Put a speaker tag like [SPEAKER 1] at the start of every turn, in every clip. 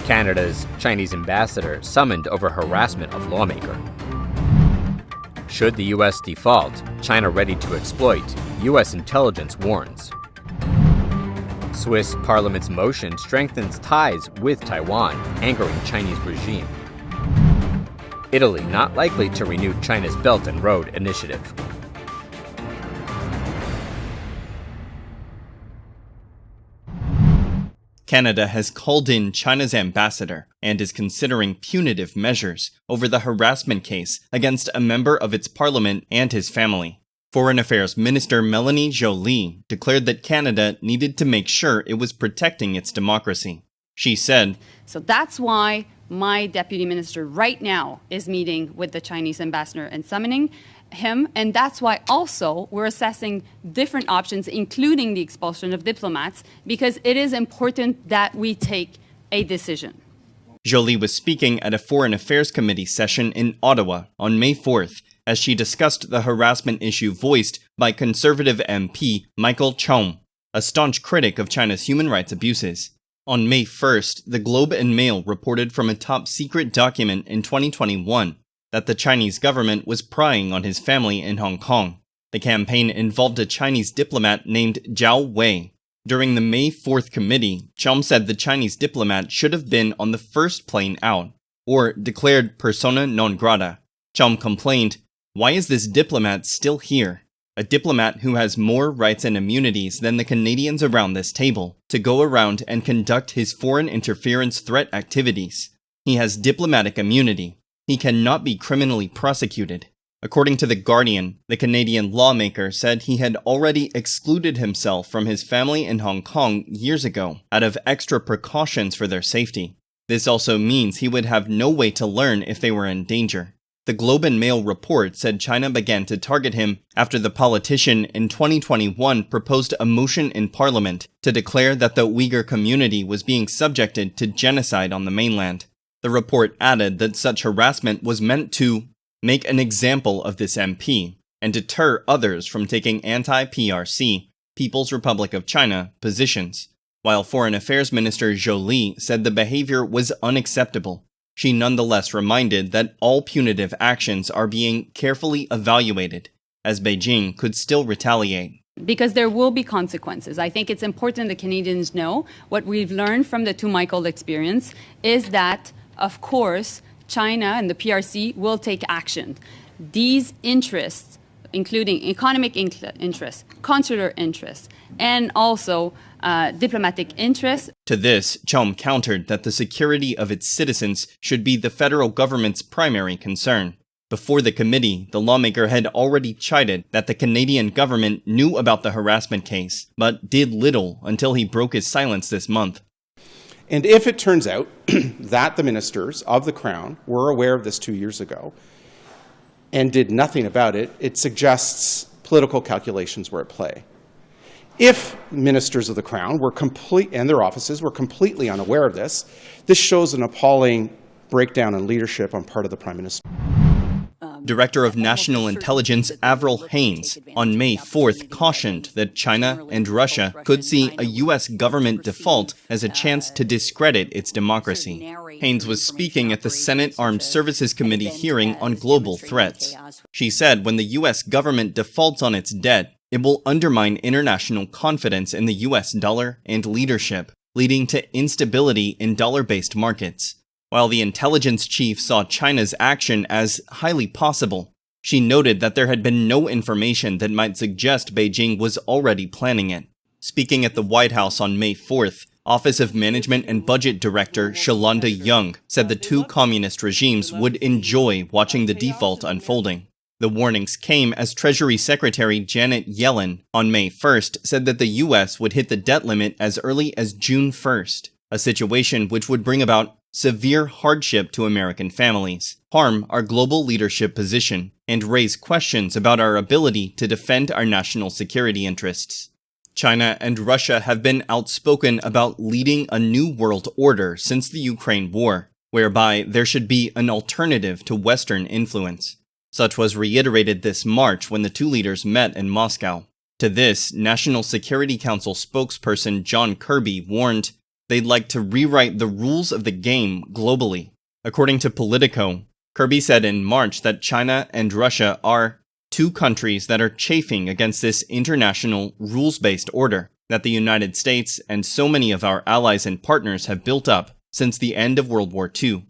[SPEAKER 1] Canada's Chinese ambassador summoned over harassment of lawmaker. Should the U.S. default, China ready to exploit, U.S. intelligence warns. Swiss parliament's motion strengthens ties with Taiwan, angering Chinese regime. Italy not likely to renew China's Belt and Road Initiative.
[SPEAKER 2] Canada has called in China's ambassador and is considering punitive measures over the harassment case against a member of its parliament and his family. Foreign Affairs Minister Melanie Joly declared that Canada needed to make sure it was protecting its democracy. She said,
[SPEAKER 3] "So that's why my deputy minister right now is meeting with the Chinese ambassador and summoning him, and that's why also we're assessing different options, including the expulsion of diplomats, because it is important that we take a decision."
[SPEAKER 2] Joly was speaking at a Foreign Affairs Committee session in Ottawa on May 4th as she discussed the harassment issue voiced by Conservative MP Michael Chom, a staunch critic of China's human rights abuses. On May 1st, the Globe and Mail reported from a top-secret document in 2021 that the Chinese government was prying on his family in Hong Kong. The campaign involved a Chinese diplomat named Zhao Wei. During the May 4th committee, Chom said the Chinese diplomat should have been on the first plane out, or declared persona non grata. Chom complained, "Why is this diplomat still here? A diplomat who has more rights and immunities than the Canadians around this table to go around and conduct his foreign interference threat activities. He has diplomatic immunity. He cannot be criminally prosecuted." According to The Guardian, the Canadian lawmaker said he had already excluded himself from his family in Hong Kong years ago out of extra precautions for their safety. This also means he would have no way to learn if they were in danger. The Globe and Mail report said China began to target him after the politician in 2021 proposed a motion in parliament to declare that the Uyghur community was being subjected to genocide on the mainland. The report added that such harassment was meant to make an example of this MP and deter others from taking anti-PRC, People's Republic of China, positions. While Foreign Affairs Minister Joly said the behavior was unacceptable, she nonetheless reminded that all punitive actions are being carefully evaluated, as Beijing could still retaliate.
[SPEAKER 3] Because there will be consequences. I think it's important that Canadians know what we've learned from the two Michael experience is that, of course, China and the PRC will take action. These interests, including economic interests, consular interests, and also diplomatic interests.
[SPEAKER 2] To this, Chom countered that the security of its citizens should be the federal government's primary concern. Before the committee, the lawmaker had already chided that the Canadian government knew about the harassment case, but did little until he broke his silence this month.
[SPEAKER 4] And if it turns out that the ministers of the Crown were aware of this 2 years ago and did nothing about it, it suggests political calculations were at play. If ministers of the Crown were and their offices were completely unaware of this, this shows an appalling breakdown in leadership on part of the Prime Minister.
[SPEAKER 2] Director of National Intelligence Avril Haines on May 4th cautioned that China and Russia could see a U.S. government default as a chance to discredit its democracy. Haines was speaking at the Senate Armed Services Committee hearing on global threats. She said when the U.S. government defaults on its debt, it will undermine international confidence in the U.S. dollar and leadership, leading to instability in dollar-based markets. While the intelligence chief saw China's action as highly possible, she noted that there had been no information that might suggest Beijing was already planning it. Speaking at the White House on May 4th, Office of Management and Budget Director Shalonda Young said the two communist regimes would enjoy watching the default unfolding. The warnings came as Treasury Secretary Janet Yellen on May 1st said that the U.S. would hit the debt limit as early as June 1st, a situation which would bring about severe hardship to American families, harm our global leadership position, and raise questions about our ability to defend our national security interests. China and Russia have been outspoken about leading a new world order since the Ukraine war, whereby there should be an alternative to Western influence. Such was reiterated this March when the two leaders met in Moscow. To this, National Security Council spokesperson John Kirby warned, they'd like to rewrite the rules of the game globally. According to Politico, Kirby said in March that China and Russia are two countries that are chafing against this international rules-based order that the United States and so many of our allies and partners have built up since the end of World War II.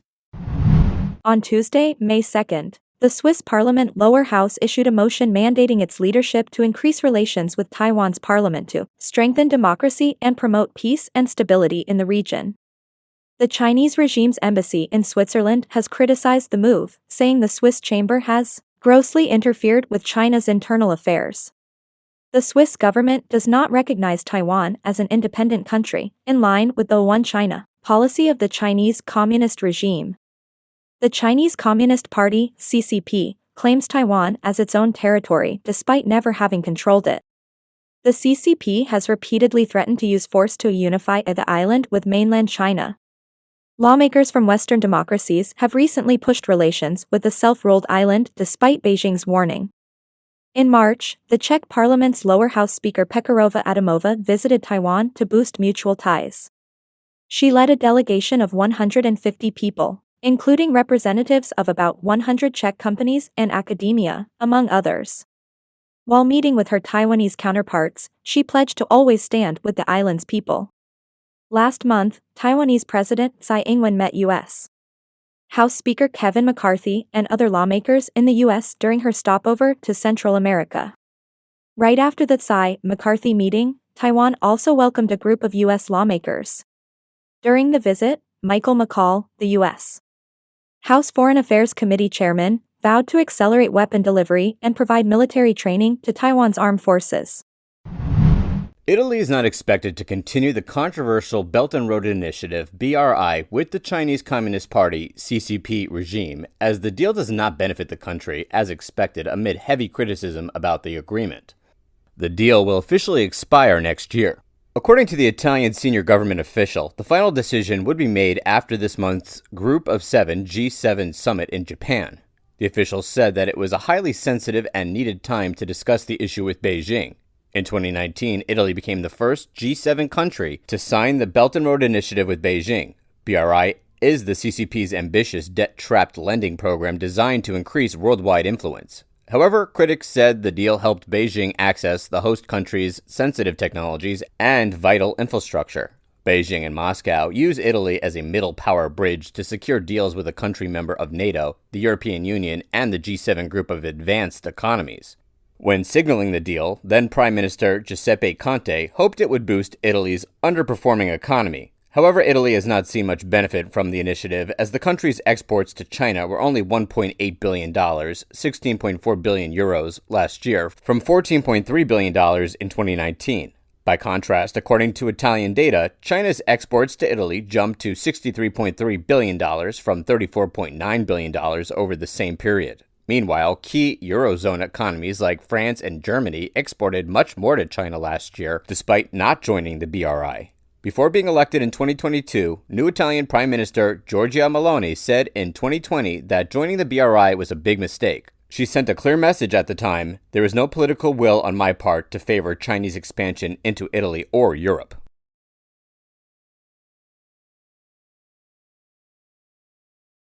[SPEAKER 5] On Tuesday, May 2nd, the Swiss Parliament lower house issued a motion mandating its leadership to increase relations with Taiwan's parliament to strengthen democracy and promote peace and stability in the region. The Chinese regime's embassy in Switzerland has criticized the move, saying the Swiss chamber has grossly interfered with China's internal affairs. The Swiss government does not recognize Taiwan as an independent country, in line with the One China policy of the Chinese Communist regime. The Chinese Communist Party, CCP, claims Taiwan as its own territory despite never having controlled it. The CCP has repeatedly threatened to use force to unify the island with mainland China. Lawmakers from Western democracies have recently pushed relations with the self-ruled island despite Beijing's warning. In March, the Czech parliament's lower house speaker Pekarová Adamova visited Taiwan to boost mutual ties. She led a delegation of 150 people, including representatives of about 100 Czech companies and academia, among others. While meeting with her Taiwanese counterparts, she pledged to always stand with the island's people. Last month, Taiwanese President Tsai Ing-wen met U.S. House Speaker Kevin McCarthy and other lawmakers in the U.S. during her stopover to Central America. Right after the Tsai-McCarthy meeting, Taiwan also welcomed a group of U.S. lawmakers. During the visit, Michael McCaul, the U.S. House Foreign Affairs Committee chairman, vowed to accelerate weapon delivery and provide military training to Taiwan's armed forces.
[SPEAKER 1] Italy is not expected to continue the controversial Belt and Road Initiative, BRI, with the Chinese Communist Party, CCP, regime, as the deal does not benefit the country, as expected, amid heavy criticism about the agreement. The deal will officially expire next year. According to the Italian senior government official, the final decision would be made after this month's Group of Seven G7 summit in Japan. The official said that it was a highly sensitive and needed time to discuss the issue with Beijing. In 2019, Italy became the first G7 country to sign the Belt and Road Initiative with Beijing. BRI is the CCP's ambitious debt-trapped lending program designed to increase worldwide influence. However, critics said the deal helped Beijing access the host country's sensitive technologies and vital infrastructure. Beijing and Moscow use Italy as a middle power bridge to secure deals with a country member of NATO, the European Union, and the G7 group of advanced economies. When signaling the deal, then Prime Minister Giuseppe Conte hoped it would boost Italy's underperforming economy. However, Italy has not seen much benefit from the initiative, as the country's exports to China were only $1.8 billion, 16.4 billion euros last year, from $14.3 billion in 2019. By contrast, according to Italian data, China's exports to Italy jumped to $63.3 billion from $34.9 billion over the same period. Meanwhile, key Eurozone economies like France and Germany exported much more to China last year, despite not joining the BRI. Before being elected in 2022, new Italian Prime Minister Giorgia Meloni said in 2020 that joining the BRI was a big mistake. She sent a clear message at the time: "There is no political will on my part to favor Chinese expansion into Italy or Europe."